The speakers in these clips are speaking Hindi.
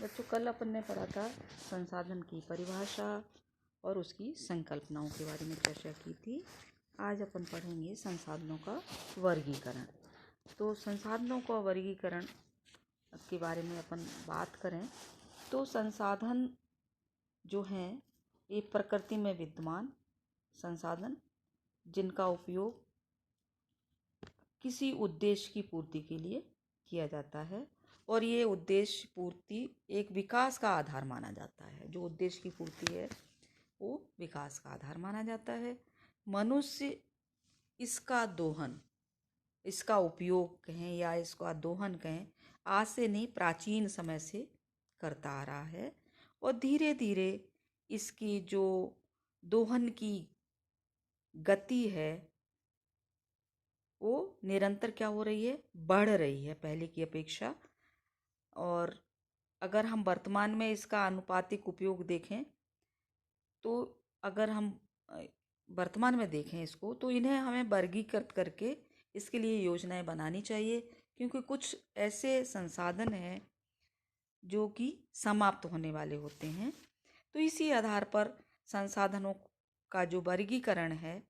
बच्चों, कल अपन ने पढ़ा था संसाधन की परिभाषा और उसकी संकल्पनाओं के बारे में चर्चा की थी। आज अपन पढ़ेंगे संसाधनों का वर्गीकरण। तो संसाधनों का वर्गीकरण के बारे में अपन बात करें तो संसाधन जो हैं ये प्रकृति में विद्यमान संसाधन जिनका उपयोग किसी उद्देश्य की पूर्ति के लिए किया जाता है और ये उद्देश्य पूर्ति एक विकास का आधार माना जाता है। जो उद्देश्य की पूर्ति है वो विकास का आधार माना जाता है। मनुष्य इसका दोहन, इसका उपयोग कहें या इसका दोहन कहें, आज से नहीं प्राचीन समय से करता आ रहा है और धीरे धीरे इसकी जो दोहन की गति है वो निरंतर क्या हो रही है, बढ़ रही है पहले की अपेक्षा। और अगर हम वर्तमान में इसका आनुपातिक उपयोग देखें तो अगर हम वर्तमान में देखें इसको तो इन्हें हमें वर्गीकृत करके इसके लिए योजनाएं बनानी चाहिए, क्योंकि कुछ ऐसे संसाधन हैं जो कि समाप्त होने वाले होते हैं। तो इसी आधार पर संसाधनों का जो वर्गीकरण है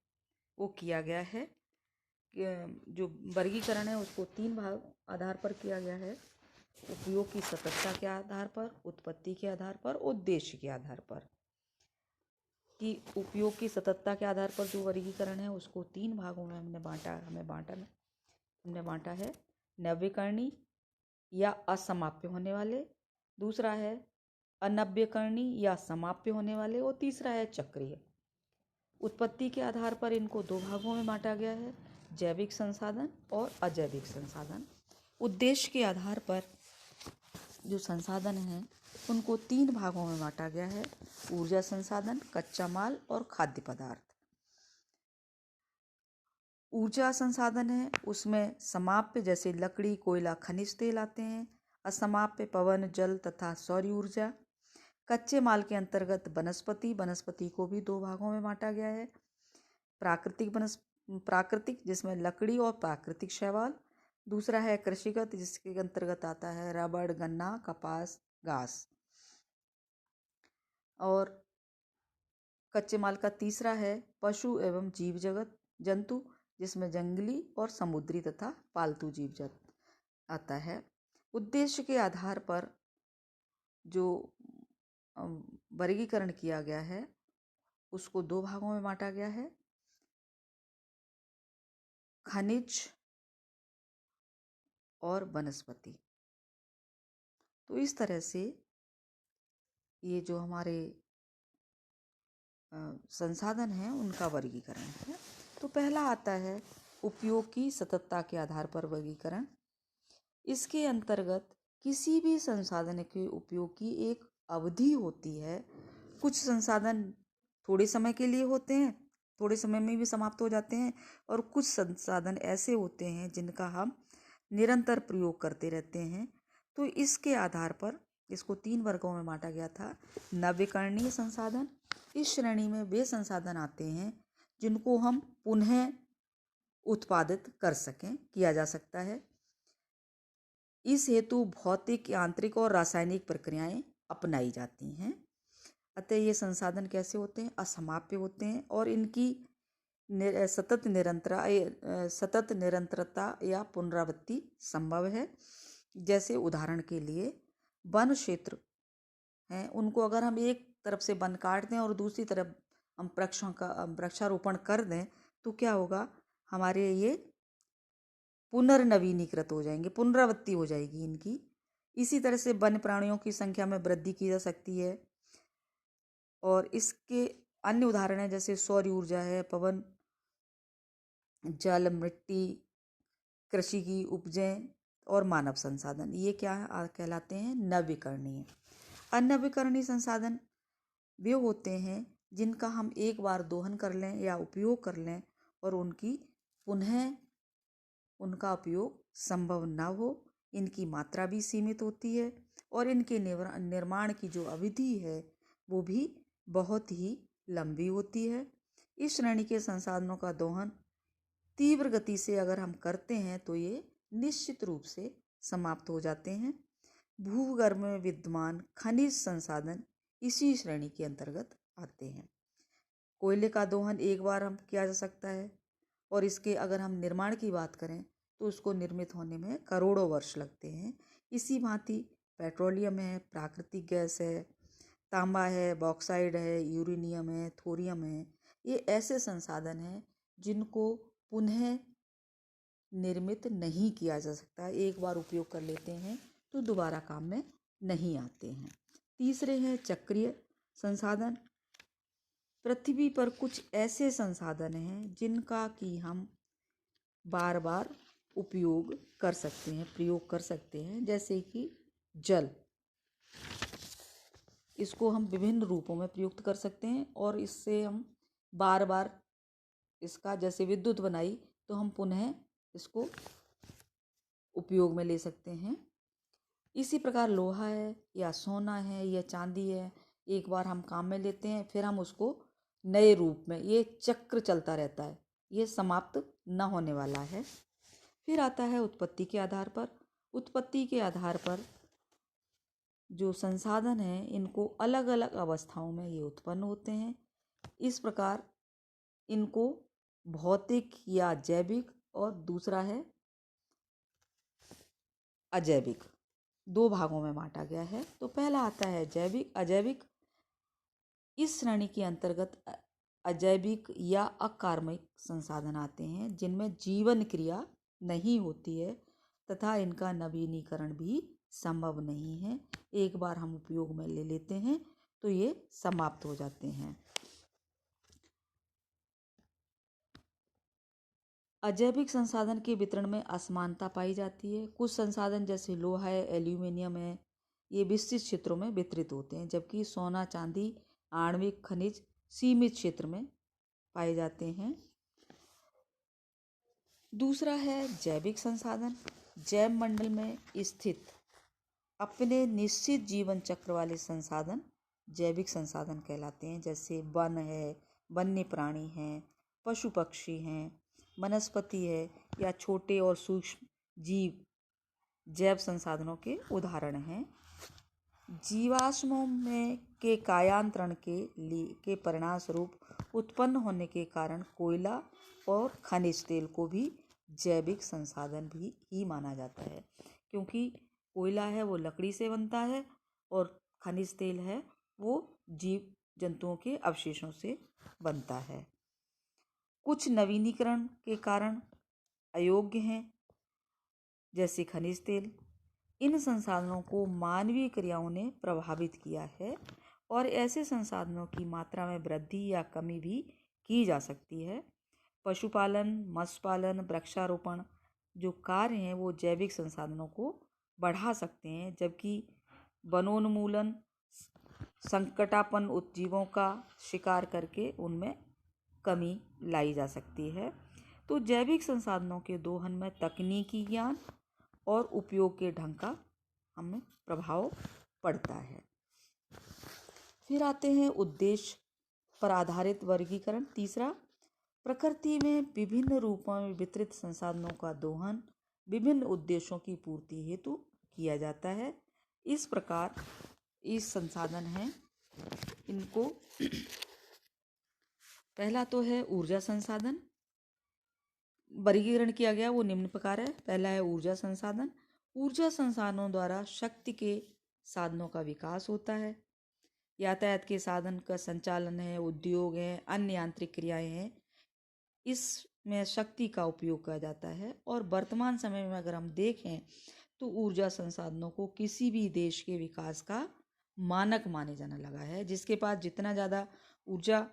वो किया गया है। जो वर्गीकरण है उसको 3 भाग आधार पर किया गया है: उपयोग की सततता के आधार पर, उत्पत्ति के आधार पर, उद्देश्य के आधार पर। कि उपयोग की सततता के आधार पर जो वर्गीकरण है उसको 3 भागों में हमने बांटा है: नव्यकरणीय या असमाप्य होने वाले, दूसरा है अनव्यकरणीय या समाप्य होने वाले और तीसरा है चक्रीय। उत्पत्ति के आधार पर इनको 2 भागों में बांटा गया है: जैविक संसाधन और अजैविक संसाधन। उद्देश्य के आधार पर जो संसाधन हैं उनको 3 भागों में बांटा गया है: ऊर्जा संसाधन, कच्चा माल और खाद्य पदार्थ। ऊर्जा संसाधन है उसमें समाप्य जैसे लकड़ी, कोयला, खनिज तेल आते हैं। असमाप्य पवन, जल तथा सौर ऊर्जा। कच्चे माल के अंतर्गत वनस्पति को भी 2 भागों में बांटा गया है: प्राकृतिक जिसमें लकड़ी और प्राकृतिक शैवाल, दूसरा है कृषिगत जिसके अंतर्गत आता है रबड़, गन्ना, कपास, घास। और कच्चे माल का तीसरा है पशु एवं जीव जंतु जिसमें जंगली और समुद्री तथा पालतू जीव जंतु आता है। उद्देश्य के आधार पर जो वर्गीकरण किया गया है उसको 2 भागों में बांटा गया है: खनिज और वनस्पति। तो इस तरह से ये जो हमारे संसाधन हैं उनका वर्गीकरण है। तो पहला आता है उपयोग की सततता के आधार पर वर्गीकरण। इसके अंतर्गत किसी भी संसाधन के उपयोग की एक अवधि होती है। कुछ संसाधन थोड़े समय के लिए होते हैं, थोड़े समय में भी समाप्त हो जाते हैं, और कुछ संसाधन ऐसे होते हैं जिनका हम निरंतर प्रयोग करते रहते हैं। तो इसके आधार पर इसको 3 वर्गों में बांटा गया था: नवीकरणीय संसाधन, इस श्रेणी में वे संसाधन आते हैं जिनको हम पुनः उत्पादित किया जा सकता है। इस हेतु भौतिक, यांत्रिक और रासायनिक प्रक्रियाएं अपनाई जाती हैं। अतः ये संसाधन कैसे होते हैं? असमाप्य होते हैं और इनकी सतत निरंतरता या पुनरावृत्ति संभव है। जैसे उदाहरण के लिए वन क्षेत्र हैं, उनको अगर हम एक तरफ से वन काट दें और दूसरी तरफ हम वृक्षारोपण कर दें तो क्या होगा? हमारे ये पुनर्नवीनीकृत हो जाएंगे, पुनरावृत्ति हो जाएगी इनकी। इसी तरह से वन्य प्राणियों की संख्या में वृद्धि की जा सकती है। और इसके अन्य उदाहरण हैं जैसे सौर ऊर्जा है, पवन, जल, मिट्टी, कृषि की उपजें और मानव संसाधन। ये क्या कहलाते हैं? नवीकरणीय। अनवीकरणीय संसाधन वे होते हैं जिनका हम एक बार दोहन कर लें या उपयोग कर लें और उनका उपयोग संभव न हो। इनकी मात्रा भी सीमित होती है और इनके निर्माण की जो अवधि है वो भी बहुत ही लंबी होती है। इस श्रेणी के संसाधनों का दोहन तीव्र गति से अगर हम करते हैं तो ये निश्चित रूप से समाप्त हो जाते हैं। भूगर्भ में विद्यमान खनिज संसाधन इसी श्रेणी के अंतर्गत आते हैं। कोयले का दोहन एक बार हम किया जा सकता है और इसके अगर हम निर्माण की बात करें तो उसको निर्मित होने में करोड़ों वर्ष लगते हैं। इसी भांति पेट्रोलियम है, प्राकृतिक गैस है, तांबा है, बॉक्साइड है, यूरेनियम है, थोरियम है, ये ऐसे संसाधन हैं जिनको पुनः निर्मित नहीं किया जा सकता। एक बार उपयोग कर लेते हैं तो दोबारा काम में नहीं आते हैं। तीसरे हैं चक्रीय संसाधन। पृथ्वी पर कुछ ऐसे संसाधन हैं जिनका कि हम बार बार उपयोग कर सकते हैं, प्रयोग कर सकते हैं, जैसे कि जल। इसको हम विभिन्न रूपों में प्रयुक्त कर सकते हैं और इससे हम बार बार इसका, जैसे विद्युत बनाई तो हम पुनः इसको उपयोग में ले सकते हैं। इसी प्रकार लोहा है या सोना है या चांदी है, एक बार हम काम में लेते हैं फिर हम उसको नए रूप में, ये चक्र चलता रहता है, ये समाप्त न होने वाला है। फिर आता है उत्पत्ति के आधार पर। उत्पत्ति के आधार पर जो संसाधन हैं इनको अलग अलग अवस्थाओं में ये उत्पन्न होते हैं। इस प्रकार इनको भौतिक या जैविक और दूसरा है अजैविक, दो भागों में बांटा गया है। तो पहला आता है जैविक अजैविक। इस श्रेणी के अंतर्गत अजैविक या अकार्बनिक संसाधन आते हैं जिनमें जीवन क्रिया नहीं होती है तथा इनका नवीनीकरण भी संभव नहीं है। एक बार हम उपयोग में ले लेते हैं तो ये समाप्त हो जाते हैं। अजैविक संसाधन के वितरण में असमानता पाई जाती है। कुछ संसाधन जैसे लोहा है, एल्यूमिनियम है, ये विस्तृत क्षेत्रों में वितरित होते हैं, जबकि सोना, चांदी, आणविक खनिज सीमित क्षेत्र में पाए जाते हैं। दूसरा है जैविक संसाधन। जैव मंडल में स्थित अपने निश्चित जीवन चक्र वाले संसाधन जैविक संसाधन कहलाते हैं, जैसे वन है, वन्य प्राणी हैं, पशु पक्षी हैं, वनस्पति है या छोटे और सूक्ष्म जीव जैव संसाधनों के उदाहरण हैं। जीवाश्मों में के कायांतरण के परिणामस्वरूप उत्पन्न होने के कारण कोयला और खनिज तेल को भी जैविक संसाधन भी ही माना जाता है, क्योंकि कोयला है वो लकड़ी से बनता है और खनिज तेल है वो जीव जंतुओं के अवशेषों से बनता है। कुछ नवीनीकरण के कारण अयोग्य हैं, जैसे खनिज तेल। इन संसाधनों को मानवीय क्रियाओं ने प्रभावित किया है और ऐसे संसाधनों की मात्रा में वृद्धि या कमी भी की जा सकती है। पशुपालन, मत्स्य पालन, वृक्षारोपण जो कार्य हैं वो जैविक संसाधनों को बढ़ा सकते हैं, जबकि वनोन्मूलन संकटापन्न उत्जीवों का शिकार करके उनमें कमी लाई जा सकती है। तो जैविक संसाधनों के दोहन में तकनीकी ज्ञान और उपयोग के ढंग का हमें प्रभाव पड़ता है। फिर आते हैं उद्देश्य पर आधारित वर्गीकरण। तीसरा, प्रकृति में विभिन्न रूपों में वितरित संसाधनों का दोहन विभिन्न उद्देश्यों की पूर्ति हेतु किया जाता है। इस प्रकार इस संसाधन हैं इनको पहला तो है ऊर्जा संसाधन। वर्गीकरण किया गया वो निम्न प्रकार है। पहला है ऊर्जा संसाधन। ऊर्जा संसाधनों द्वारा शक्ति के साधनों का विकास होता है। यातायात के साधन का संचालन है, उद्योग है, अन्य यांत्रिक क्रियाएं हैं, इसमें शक्ति का उपयोग किया जाता है। और वर्तमान समय में अगर हम देखें तो ऊर्जा संसाधनों को किसी भी देश के विकास का मानक माने जाने लगा है। जिसके पास जितना ज़्यादा ऊर्जा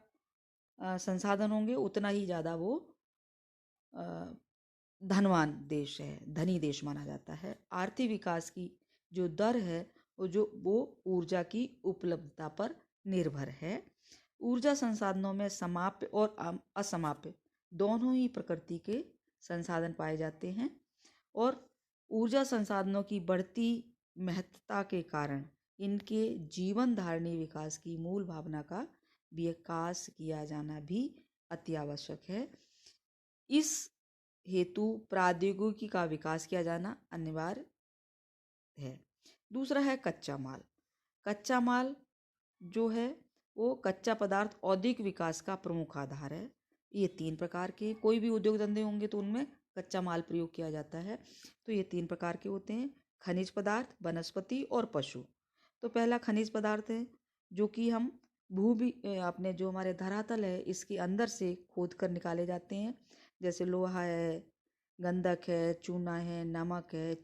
संसाधन होंगे उतना ही ज़्यादा वो धनवान देश है, धनी देश माना जाता है। आर्थिक विकास की जो दर है वो ऊर्जा की उपलब्धता पर निर्भर है। ऊर्जा संसाधनों में समाप्य और असमाप्य दोनों ही प्रकृति के संसाधन पाए जाते हैं और ऊर्जा संसाधनों की बढ़ती महत्ता के कारण इनके जीवन धारणी विकास की मूल भावना का विकास किया जाना भी अति आवश्यक है। इस हेतु प्रौद्योगिकी का विकास किया जाना अनिवार्य है। दूसरा है कच्चा माल। कच्चा माल जो है वो कच्चा पदार्थ औद्योगिक विकास का प्रमुख आधार है। ये 3 प्रकार के, कोई भी उद्योग धंधे होंगे तो उनमें कच्चा माल प्रयोग किया जाता है। तो ये 3 प्रकार के होते हैं, खनिज पदार्थ, वनस्पति और पशु। तो पहला खनिज पदार्थ है जो कि हम अपने जो हमारे धरातल है इसके अंदर से खोद कर निकाले जाते हैं। जैसे लोहा है, गंधक है, चूना है, नमक है,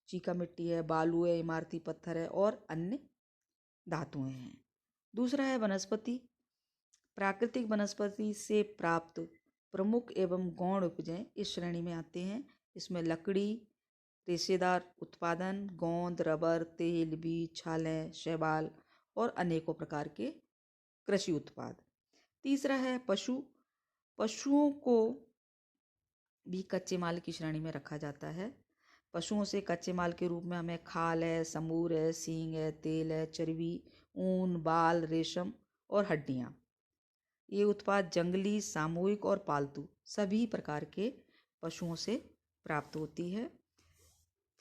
चीका मिट्टी है, बालू है, इमारती पत्थर है और अन्य धातुएं हैं। दूसरा है वनस्पति। प्राकृतिक वनस्पति से प्राप्त प्रमुख एवं गौण उपजें इस श्रेणी में आते हैं। इसमें लकड़ी, रेशेदार उत्पादन, गोंद, रबर, तेल, बीज, छालें, शैवाल और अनेकों प्रकार के कृषि उत्पाद। तीसरा है पशु। पशुओं को भी कच्चे माल की श्रेणी में रखा जाता है। पशुओं से कच्चे माल के रूप में हमें खाल है, समूर है, सींग है, तेल है, चर्बी, ऊन, बाल, रेशम और हड्डियाँ। ये उत्पाद जंगली, सामूहिक और पालतू सभी प्रकार के पशुओं से प्राप्त होती है।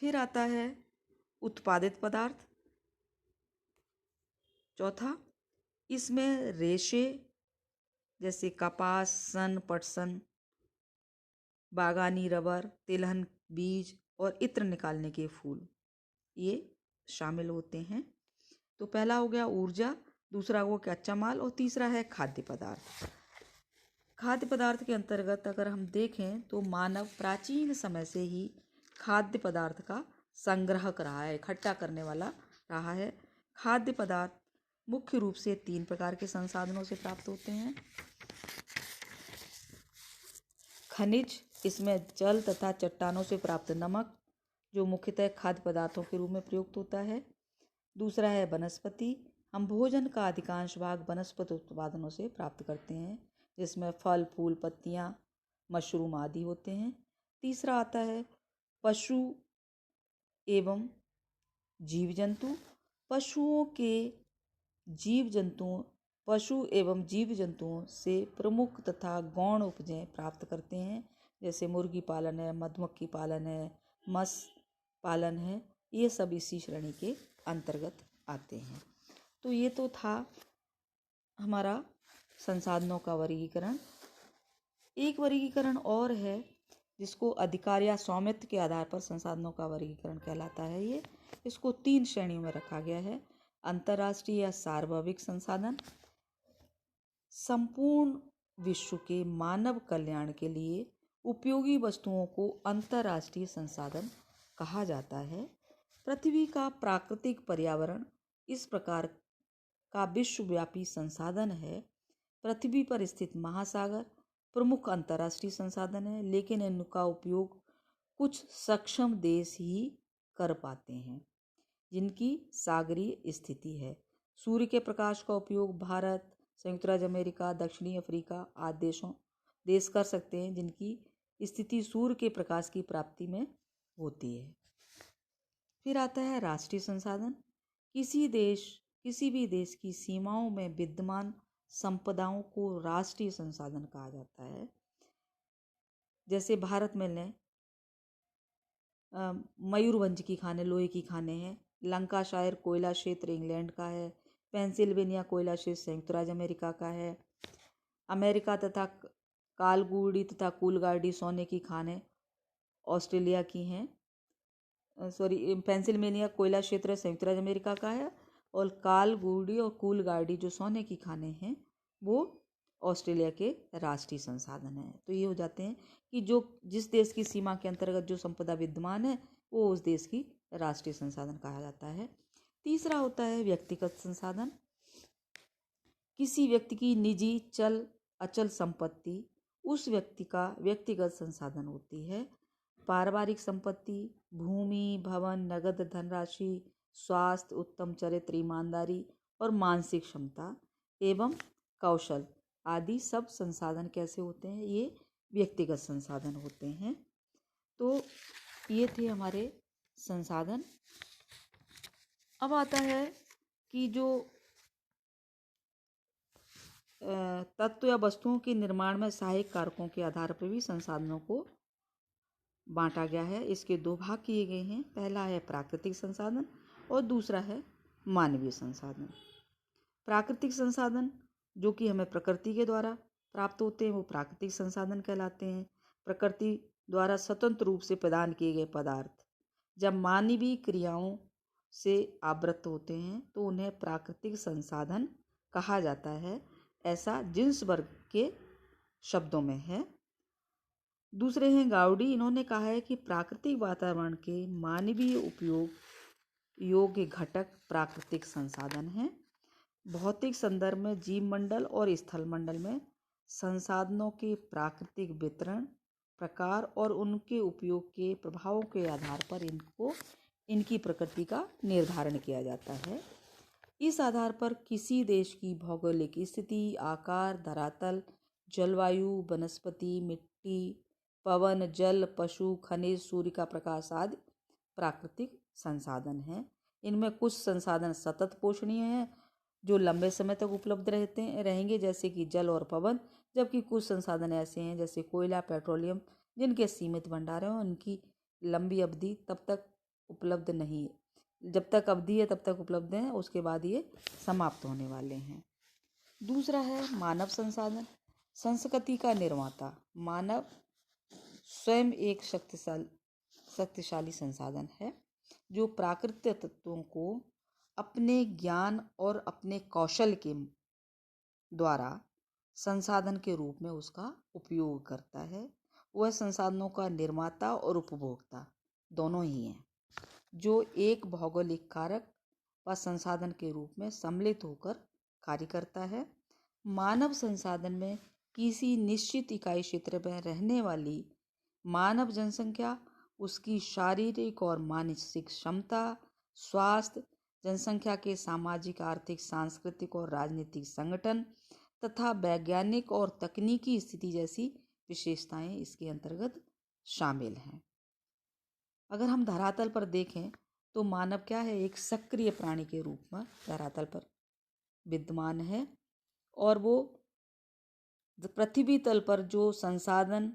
फिर आता है उत्पादित पदार्थ। चौथा, इसमें रेशे जैसे कपास, सन, पटसन, बागानी रबर, तिलहन बीज और इत्र निकालने के फूल ये शामिल होते हैं। तो पहला हो गया ऊर्जा, दूसरा हो गया कच्चा माल और तीसरा है खाद्य पदार्थ। खाद्य पदार्थ के अंतर्गत अगर हम देखें तो मानव प्राचीन समय से ही खाद्य पदार्थ का संग्राहक रहा है, इकट्ठा करने वाला रहा है। खाद्य पदार्थ मुख्य रूप से 3 प्रकार के संसाधनों से प्राप्त होते हैं। खनिज, इसमें जल तथा चट्टानों से प्राप्त नमक जो मुख्यतः खाद्य पदार्थों के रूप में प्रयुक्त होता है। दूसरा है वनस्पति। हम भोजन का अधिकांश भाग वनस्पति उत्पादनों से प्राप्त करते हैं, जिसमें फल, फूल, पत्तियां, मशरूम आदि होते हैं। तीसरा आता है पशु एवं जीव जंतु। पशु एवं जीव जंतुओं से प्रमुख तथा गौण उपजें प्राप्त करते हैं। जैसे मुर्गी पालन है, मधुमक्खी पालन है, मत्स्य पालन है, ये सब इसी श्रेणी के अंतर्गत आते हैं। तो ये तो था हमारा संसाधनों का वर्गीकरण। एक वर्गीकरण और है जिसको अधिकार या स्वामित्व के आधार पर संसाधनों का वर्गीकरण कहलाता है। इसको 3 श्रेणियों में रखा गया है। अंतर्राष्ट्रीय या सार्वभौमिक संसाधन, संपूर्ण विश्व के मानव कल्याण के लिए उपयोगी वस्तुओं को अंतर्राष्ट्रीय संसाधन कहा जाता है। पृथ्वी का प्राकृतिक पर्यावरण इस प्रकार का विश्वव्यापी संसाधन है। पृथ्वी पर स्थित महासागर प्रमुख अंतर्राष्ट्रीय संसाधन है, लेकिन इनका उपयोग कुछ सक्षम देश ही कर पाते हैं जिनकी सागरीय स्थिति है। सूर्य के प्रकाश का उपयोग भारत, संयुक्त राज्य अमेरिका, दक्षिणी अफ्रीका आदि देश कर सकते हैं जिनकी स्थिति सूर्य के प्रकाश की प्राप्ति में होती है। फिर आता है राष्ट्रीय संसाधन। किसी भी देश की सीमाओं में विद्यमान संपदाओं को राष्ट्रीय संसाधन कहा जाता है। जैसे भारत में लें, मयूरभंज की खानें लोहे की खानें हैं। लंकाशायर कोयला क्षेत्र इंग्लैंड का है। पेंसिल्वेनिया कोयला क्षेत्र संयुक्त राज्य अमेरिका का है। अमेरिका तथा कालगुडी तथा कूलगार्डी सोने की खानें ऑस्ट्रेलिया की हैं। पेंसिल्वेनिया कोयला क्षेत्र संयुक्त राज्य अमेरिका का है और कालगुडी और कूलगार्डी जो सोने की खानें हैं वो ऑस्ट्रेलिया के राष्ट्रीय संसाधन हैं। तो ये हो जाते हैं कि जिस देश की सीमा के अंतर्गत जो संपदा विद्यमान है वो उस देश की राष्ट्रीय संसाधन कहा जाता है। तीसरा होता है व्यक्तिगत संसाधन। किसी व्यक्ति की निजी चल अचल संपत्ति उस व्यक्ति का व्यक्तिगत संसाधन होती है। पारिवारिक संपत्ति, भूमि, भवन, नगद धनराशि, स्वास्थ्य, उत्तम चरित्र, ईमानदारी और मानसिक क्षमता एवं कौशल आदि सब संसाधन कैसे होते हैं, ये व्यक्तिगत संसाधन होते हैं। तो ये थे हमारे संसाधन। अब आता है कि जो तत्व या वस्तुओं के निर्माण में सहायक कारकों के आधार पर भी संसाधनों को बांटा गया है, इसके दो भाग किए गए हैं। पहला है प्राकृतिक संसाधन और दूसरा है मानवीय संसाधन। प्राकृतिक संसाधन जो कि हमें प्रकृति के द्वारा प्राप्त होते हैं वो प्राकृतिक संसाधन कहलाते हैं। प्रकृति द्वारा स्वतंत्र रूप से प्रदान किए गए पदार्थ जब मानवीय क्रियाओं से आवृत होते हैं तो उन्हें प्राकृतिक संसाधन कहा जाता है, ऐसा जिन्स वर्ग के शब्दों में है। दूसरे हैं गाउडी। इन्होंने कहा है कि प्राकृतिक वातावरण के मानवीय उपयोग योग्य घटक प्राकृतिक संसाधन हैं। भौतिक संदर्भ में जीवमंडल और स्थल मंडल में संसाधनों के प्राकृतिक वितरण, प्रकार और उनके उपयोग के प्रभावों के आधार पर इनकी प्रकृति का निर्धारण किया जाता है। इस आधार पर किसी देश की भौगोलिक स्थिति, आकार, धरातल, जलवायु, वनस्पति, मिट्टी, पवन, जल, पशु, खनिज, सूर्य का प्रकाश आदि प्राकृतिक संसाधन हैं। इनमें कुछ संसाधन सतत पोषणीय हैं जो लंबे समय तक उपलब्ध रहेंगे, जैसे कि जल और पवन, जबकि कुछ संसाधन ऐसे हैं जैसे कोयला, पेट्रोलियम, जिनके सीमित भंडार हैं और उनकी लंबी अवधि तब तक उपलब्ध नहीं है, जब तक अवधि है तब तक उपलब्ध हैं, उसके बाद ये समाप्त होने वाले हैं। दूसरा है मानव संसाधन। संस्कृति का निर्माता मानव स्वयं एक शक्तिशाली संसाधन है जो प्राकृतिक तत्वों को अपने ज्ञान और अपने कौशल के द्वारा संसाधन के रूप में उसका उपयोग करता है। वह संसाधनों का निर्माता और उपभोक्ता दोनों ही हैं, जो एक भौगोलिक कारक व संसाधन के रूप में सम्मिलित होकर कार्य करता है। मानव संसाधन में किसी निश्चित इकाई क्षेत्र में रहने वाली मानव जनसंख्या, उसकी शारीरिक और मानसिक क्षमता, स्वास्थ्य, जनसंख्या के सामाजिक, आर्थिक, सांस्कृतिक और राजनीतिक संगठन तथा वैज्ञानिक और तकनीकी स्थिति जैसी विशेषताएं इसके अंतर्गत शामिल हैं। अगर हम धरातल पर देखें तो मानव क्या है, एक सक्रिय प्राणी के रूप में धरातल पर विद्यमान है और वो पृथ्वी तल पर जो संसाधन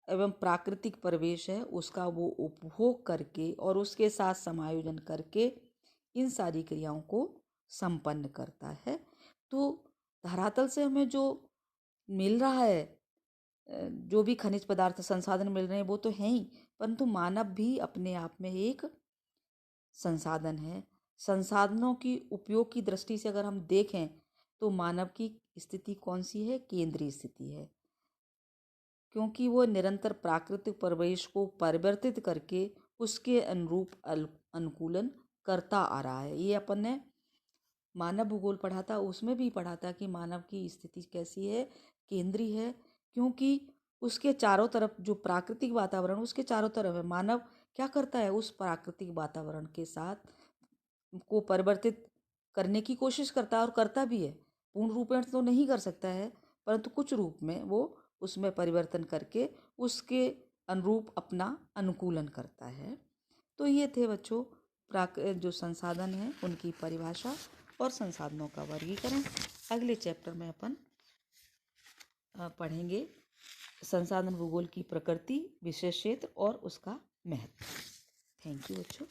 एवं प्राकृतिक परिवेश है उसका वो उपभोग करके और उसके साथ समायोजन करके इन सारी क्रियाओं को संपन्न करता है। तो धरातल से हमें जो मिल रहा है, जो भी खनिज पदार्थ संसाधन मिल रहे हैं वो तो हैं ही, परंतु मानव भी अपने आप में एक संसाधन है। संसाधनों की उपयोग की दृष्टि से अगर हम देखें तो मानव की स्थिति कौन सी है, केंद्रीय स्थिति है, क्योंकि वो निरंतर प्राकृतिक परिवेश को परिवर्तित करके उसके अनुरूप अनुकूलन करता आ रहा है। ये अपन ने मानव भूगोल पढ़ा था, उसमें भी पढ़ा था कि मानव की स्थिति कैसी है, केंद्रीय है, क्योंकि उसके चारों तरफ जो प्राकृतिक वातावरण उसके चारों तरफ है। मानव क्या करता है, उस प्राकृतिक वातावरण के साथ को परिवर्तित करने की कोशिश करता है और करता भी है। पूर्ण रूपेण तो नहीं कर सकता है, परंतु कुछ रूप में वो उसमें परिवर्तन करके उसके अनुरूप अपना अनुकूलन करता है। तो ये थे बच्चों जो संसाधन हैं उनकी परिभाषा और संसाधनों का वर्गीकरण। अगले चैप्टर में अपन पढ़ेंगे संसाधन भूगोल की प्रकृति, विशेष क्षेत्र और उसका महत्व। थैंक यू बच्चों।